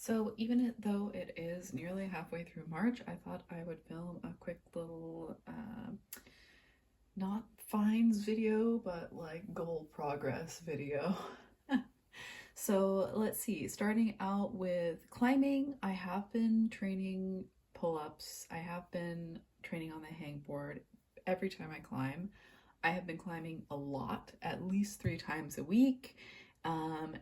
So even though it is nearly halfway through March, I thought I would film a quick little, not finds video, but like goal progress video. So let's see, starting out with climbing, I have been training pull-ups. I have been training on the hangboard every time I climb. I have been climbing a lot, at least 3 times a week.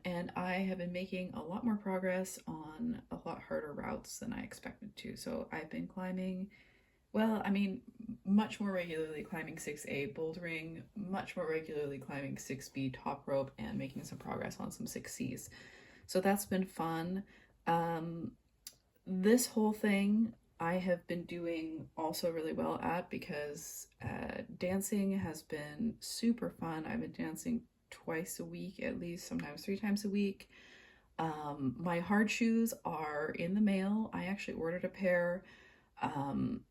And I have been making a lot more progress on a lot harder routes than I expected to. So I've been climbing, well, I mean, much more regularly climbing 6A bouldering, much more regularly climbing 6B top rope, and making some progress on some 6Cs. So that's been fun. Um, this whole thing I have been doing also really well at because dancing has been super fun. I've been dancing twice a week, at least, sometimes 3 times a week. My hard shoes are in the mail. I actually ordered a pair um,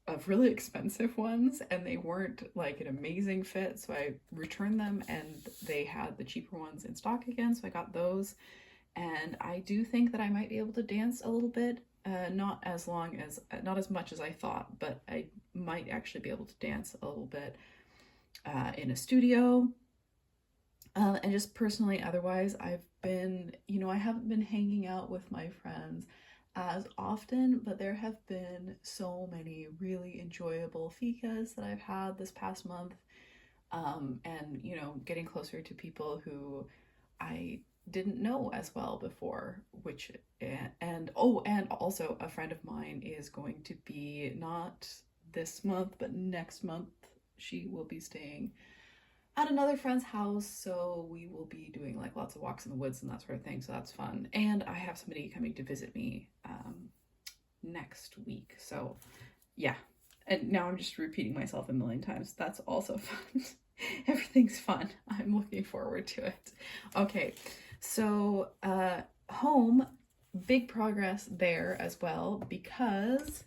of really expensive ones, and they weren't like an amazing fit, so I returned them and they had the cheaper ones in stock again, so I got those. And I do think that I might be able to dance a little bit. Not as much as I thought, but I might actually be able to dance a little bit in a studio. And just personally, otherwise, I haven't been hanging out with my friends as often, but there have been so many really enjoyable ficas that I've had this past month. And, getting closer to people who I didn't know as well before, and also a friend of mine is going to be, not this month, but next month, she will be staying at another friend's house, so we will be doing like lots of walks in the woods and that sort of thing, so that's fun. And I have somebody coming to visit me next week, so yeah. And now I'm just repeating myself a million times. That's also fun. Everything's fun. I'm looking forward to it. Okay, so home, big progress there as well, because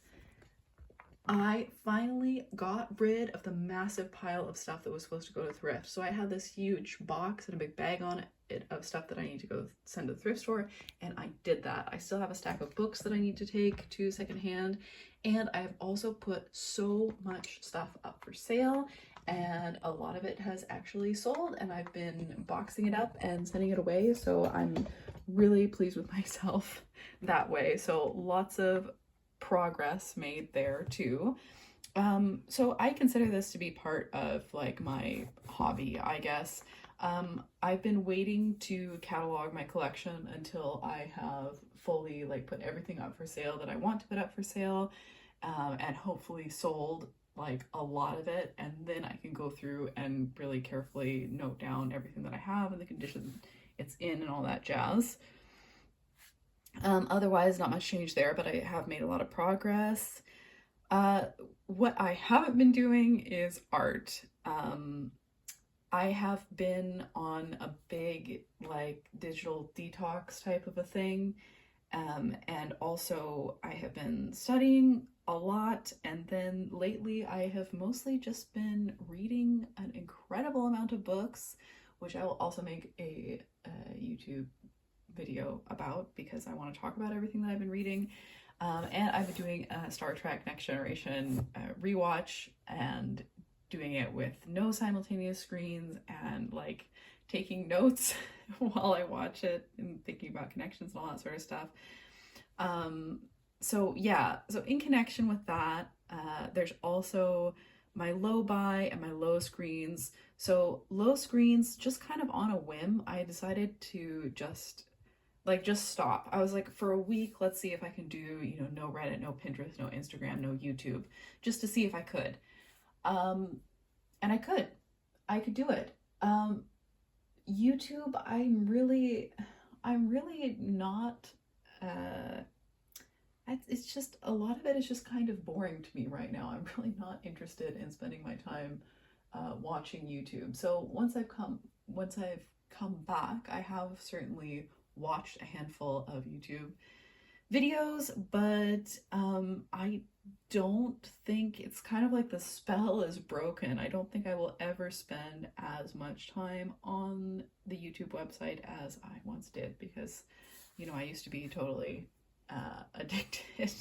I finally got rid of the massive pile of stuff that was supposed to go to thrift. So I had this huge box and a big bag on it of stuff that I need to go send to the thrift store, and I did that. I still have a stack of books that I need to take to secondhand, and I have also put so much stuff up for sale, and a lot of it has actually sold, and I've been boxing it up and sending it away, so I'm really pleased with myself that way. So lots of progress made there too. So I consider this to be part of like my hobby, I guess. I've been waiting to catalog my collection until I have fully like put everything up for sale that I want to put up for sale, and hopefully sold like a lot of it, and then I can go through and really carefully note down everything that I have and the condition it's in and all that jazz. Otherwise, not much change there, but I have made a lot of progress. Uh, what I haven't been doing is art. I have been on a big like digital detox type of a thing. And also I have been studying a lot, and then lately I have mostly just been reading an incredible amount of books, which I will also make a YouTube video about because I want to talk about everything that I've been reading. And I've been doing a Star Trek Next Generation rewatch, and doing it with no simultaneous screens, and like taking notes while I watch it and thinking about connections and all that sort of stuff. So yeah, so in connection with that, there's also my low buy and my low screens. So low screens, just kind of on a whim, I decided to just stop. I was like, for a week, let's see if I can do, no Reddit, no Pinterest, no Instagram, no YouTube, just to see if I could. And I could do it. YouTube, I'm really not, it's just, a lot of it is just kind of boring to me right now. I'm really not interested in spending my time watching YouTube. So once I've come back, I have certainly watched a handful of YouTube videos, but I don't think, it's kind of like the spell is broken. I don't think I will ever spend as much time on the YouTube website as I once did, because I used to be totally addicted.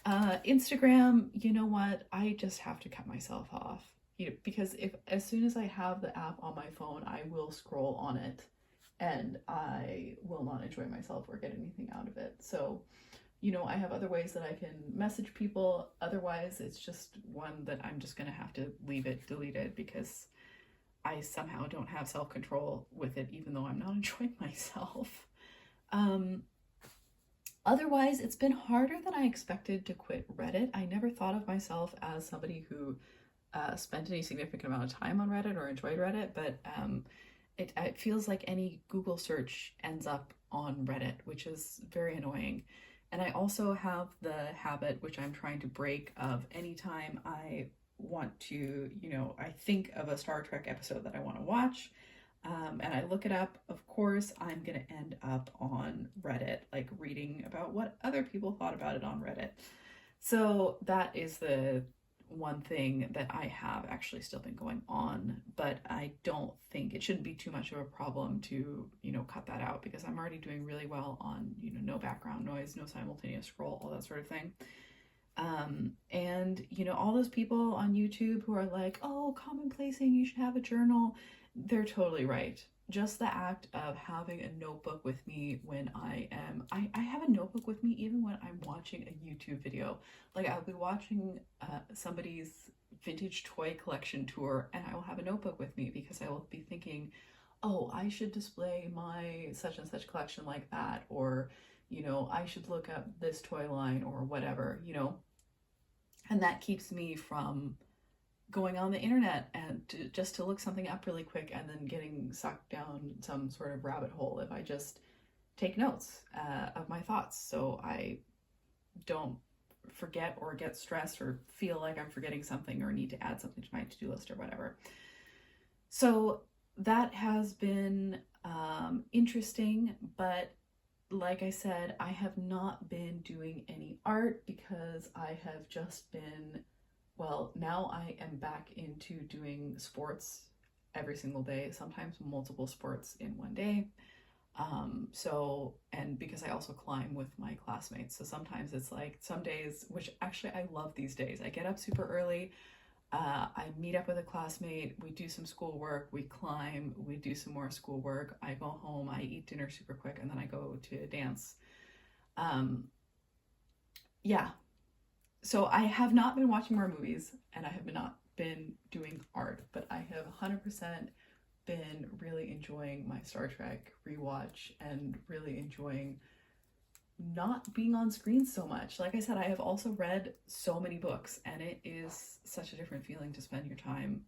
Instagram, you know what? I just have to cut myself off. Because if as soon as I have the app on my phone, I will scroll on it and I will not enjoy myself or get anything out of it. So, I have other ways that I can message people. Otherwise, it's just one that I'm just going to have to leave it deleted because I somehow don't have self control with it, even though I'm not enjoying myself. Um, Otherwise, it's been harder than I expected to quit Reddit. I never thought of myself as somebody who spent any significant amount of time on Reddit or enjoyed Reddit, but it feels like any Google search ends up on Reddit, which is very annoying. And I also have the habit, which I'm trying to break, of anytime I want to, I think of a Star Trek episode that I want to watch, and I look it up, of course, I'm going to end up on Reddit, like reading about what other people thought about it on Reddit. So that is the one thing that I have actually still been going on, but I don't think it shouldn't be too much of a problem to, cut that out because I'm already doing really well on, no background noise, no simultaneous scroll, all that sort of thing. And all those people on YouTube who are like, oh, commonplacing, you should have a journal, they're totally right. Just the act of having a notebook with me when I have a notebook with me even when I'm watching a YouTube video. Like I'll be watching somebody's vintage toy collection tour and I will have a notebook with me because I will be thinking, oh, I should display my such and such collection like that, or I should look up this toy line or whatever, and that keeps me from going on the internet and just to look something up really quick and then getting sucked down some sort of rabbit hole if I just take notes of my thoughts so I don't forget or get stressed or feel like I'm forgetting something or need to add something to my to-do list or whatever. So that has been interesting, but like I said, I have not been doing any art because I have just been, well, now I am back into doing sports every single day, sometimes multiple sports in one day. And because I also climb with my classmates, so sometimes it's like some days, which actually I love these days, I get up super early. I meet up with a classmate, we do some schoolwork, we climb, we do some more schoolwork, I go home, I eat dinner super quick, and then I go to dance. Yeah. So I have not been watching more movies, and I have not been doing art, but I have 100% been really enjoying my Star Trek rewatch and really enjoying not being on screen so much. Like I said, I have also read so many books, and it is such a different feeling to spend your time,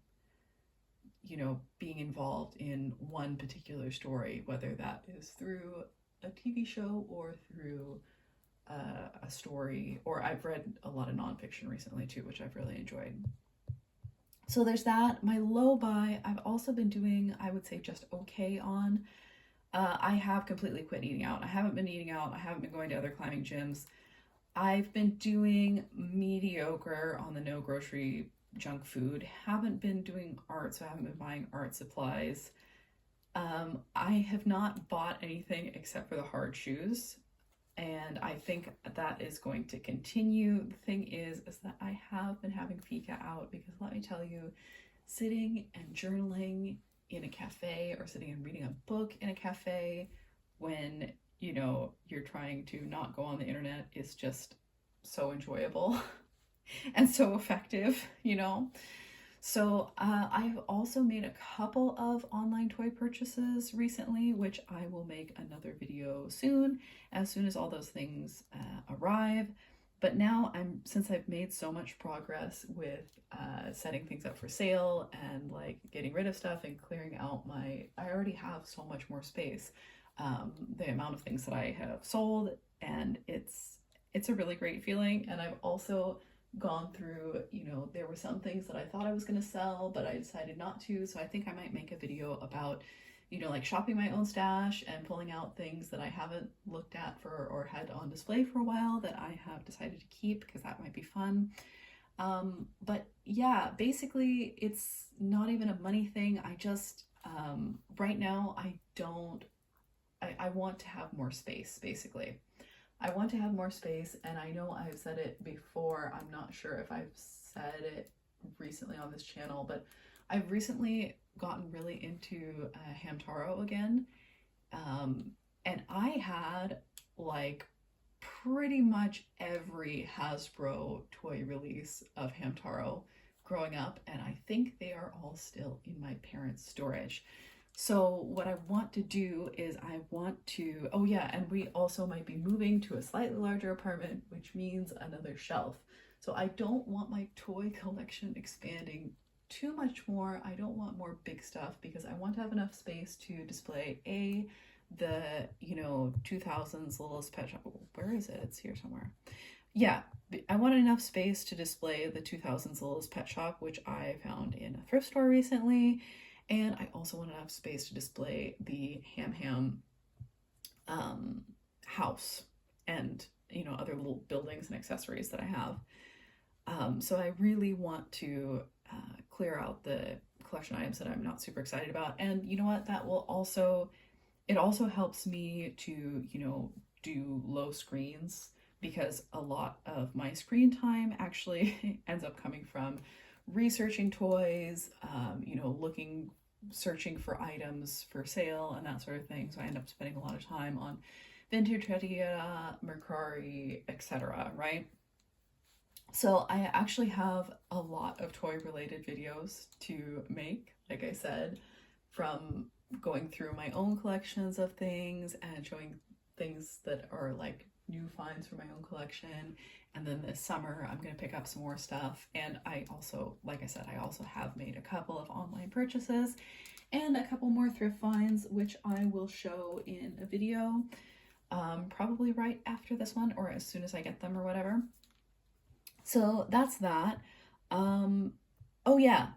being involved in one particular story, whether that is through a TV show or through a story, or I've read a lot of nonfiction recently too, which I've really enjoyed. So there's that. My low buy, I've also been doing, I would say, just okay on. I have completely quit eating out. I haven't been eating out. I haven't been going to other climbing gyms. I've been doing mediocre on the no grocery junk food. Haven't been doing art, so I haven't been buying art supplies. I have not bought anything except for the hard shoes, and I think that is going to continue. The thing is that I have been having fika out because let me tell you, sitting and journaling in a cafe or sitting and reading a book in a cafe when you're trying to not go on the internet is just so enjoyable and so effective. So I've also made a couple of online toy purchases recently, which I will make another video soon as all those things arrive. But now since I've made so much progress with setting things up for sale and like getting rid of stuff and clearing out I already have so much more space. The amount of things that I have sold, and it's a really great feeling. And I've also gone through, there were some things that I thought I was going to sell, but I decided not to. So I think I might make a video about like shopping my own stash and pulling out things that I haven't looked at for or had on display for a while that I have decided to keep because that might be fun. But yeah, basically it's not even a money thing. I just, right now I don't I want to have more space, basically. I want to have more space, and I know I've said it before. I'm not sure if I've said it recently on this channel, but I've recently gotten really into Hamtaro again. And I had like pretty much every Hasbro toy release of Hamtaro growing up, and I think they are all still in my parents' storage. So what I want to do is I want to, oh yeah, and we also might be moving to a slightly larger apartment, which means another shelf. So I don't want my toy collection expanding too much more. I don't want more big stuff because I want to have enough space to display the 2000s Littlest Pet Shop. Where is it? It's here somewhere. Yeah, I want enough space to display the 2000s Littlest Pet Shop, which I found in a thrift store recently. And I also want enough space to display the Ham house and, other little buildings and accessories that I have. So I really want to clear out the collection items that I'm not super excited about. And you know what? It also helps me to, do low screens, because a lot of my screen time actually ends up coming from researching toys, searching for items for sale and that sort of thing. So I end up spending a lot of time on Vintage-Redia, Mercari, etc., right? So I actually have a lot of toy related videos to make, like I said, from going through my own collections of things and showing things that are like new finds for my own collection. And then this summer I'm going to pick up some more stuff. And I also, like I said, I also have made a couple of online purchases and a couple more thrift finds, which I will show in a video, probably right after this one or as soon as I get them or whatever. So that's that. Oh yeah,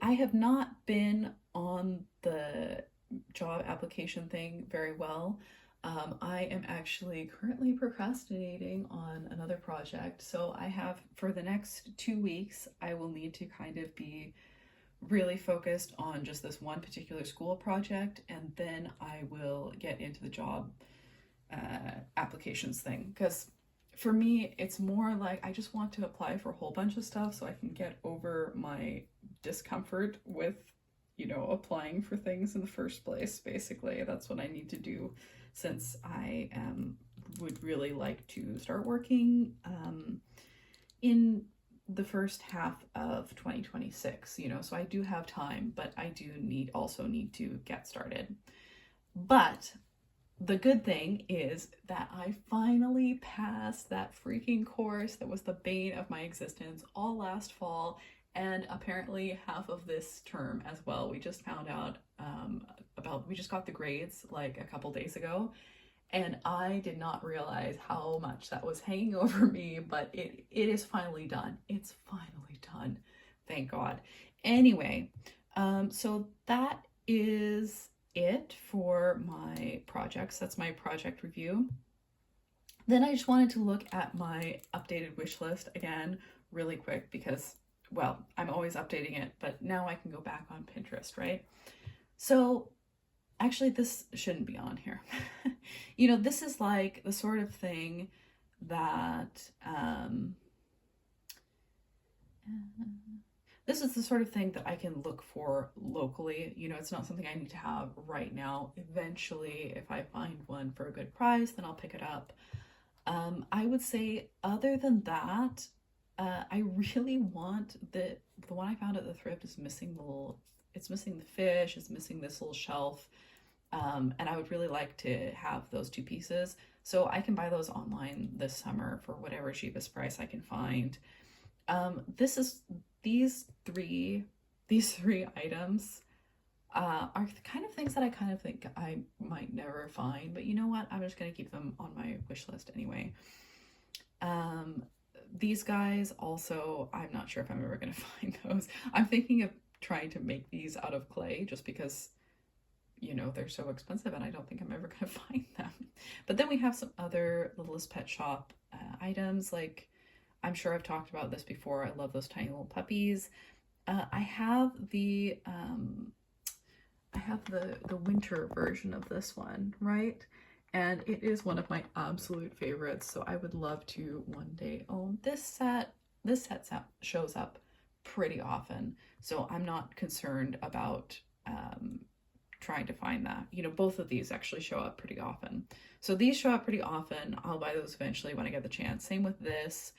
I have not been on the job application thing very well. I am actually currently procrastinating on another project. So I have, for the next 2 weeks, I will need to kind of be really focused on just this one particular school project, and then I will get into the job applications thing. Because for me, it's more like I just want to apply for a whole bunch of stuff so I can get over my discomfort with, applying for things in the first place. Basically, that's what I need to do, since I would really like to start working in the first half of 2026, so I do have time, but I do also need to get started. But the good thing is that I finally passed that freaking course that was the bane of my existence all last fall, and apparently half of this term as well. We just found out we just got the grades like a couple days ago, and I did not realize how much that was hanging over me, but it is finally done. It's finally done. Thank God. Anyway, so that is it for my projects. That's my project review. Then I just wanted to look at my updated wish list again really quick because, well, I'm always updating it, but now I can go back on Pinterest, right? So actually this shouldn't be on here. This is like the sort of thing that this is the sort of thing that I can look for locally. It's not something I need to have right now. Eventually, if I find one for a good price, then I'll pick it up. I would say other than that, I really want the one I found at the thrift is missing it's missing the fish, it's missing this little shelf. And I would really like to have those two pieces. So I can buy those online this summer for whatever cheapest price I can find. These three items are the kind of things that I kind of think I might never find, but you know what? I'm just gonna keep them on my wish list anyway. These guys also, I'm not sure if I'm ever gonna find those. I'm thinking of trying to make these out of clay just because they're so expensive and I don't think I'm ever gonna find them. But then we have some other Littlest Pet Shop items, like I'm sure I've talked about this before. I love those tiny little puppies. I have the I have the winter version of this one, right? And it is one of my absolute favorites, so I would love to one day own this set. This set shows up pretty often, so I'm not concerned about trying to find that. You know, both of these actually show up pretty often. So these show up pretty often. I'll buy those eventually when I get the chance. Same with this.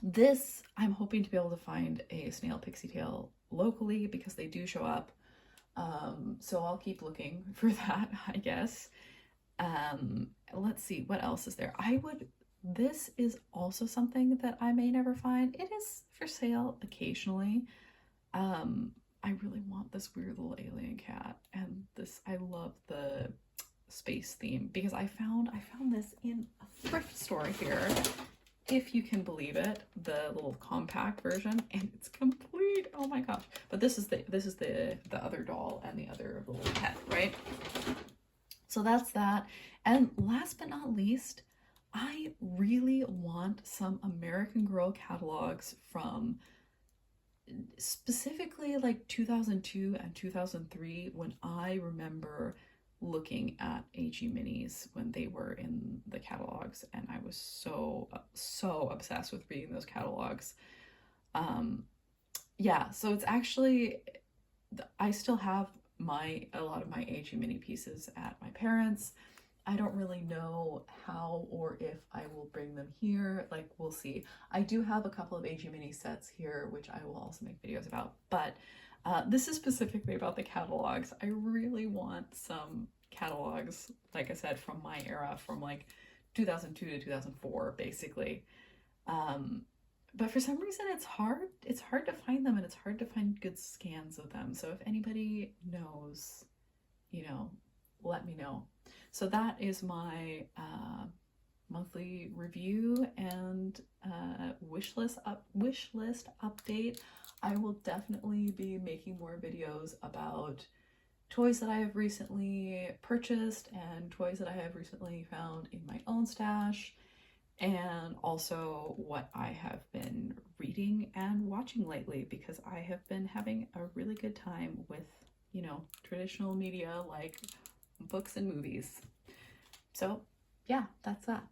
This, I'm hoping to be able to find a snail pixie tail locally because they do show up. So I'll keep looking for that, I guess. Let's see, what else is there? This is also something that I may never find. It is for sale occasionally. I really want this weird little alien cat, and I love the space theme because I found this in a thrift store here, if you can believe it, the little compact version, and it's complete. Oh my gosh. But this is the other doll and the other little pet, right? So that's that. And last but not least, I really want some American Girl catalogs from specifically like 2002 and 2003, when I remember looking at AG minis when they were in the catalogs, and I was so obsessed with reading those catalogs. Yeah, so it's actually, I still have a lot of my AG mini pieces at my parents'. I don't really know how or if I will bring them here. Like, we'll see. I do have a couple of AG mini sets here, which I will also make videos about, but this is specifically about the catalogs. I really want some catalogs, like I said, from my era, from like 2002 to 2004, basically. But for some reason it's hard to find them, and it's hard to find good scans of them. So if anybody knows, you know, let me know. So that is my monthly review and wish list update. I will definitely be making more videos about toys that I have recently purchased and toys that I have recently found in my own stash, and also what I have been reading and watching lately, because I have been having a really good time with, you know, traditional media like books and movies. So yeah, that's that.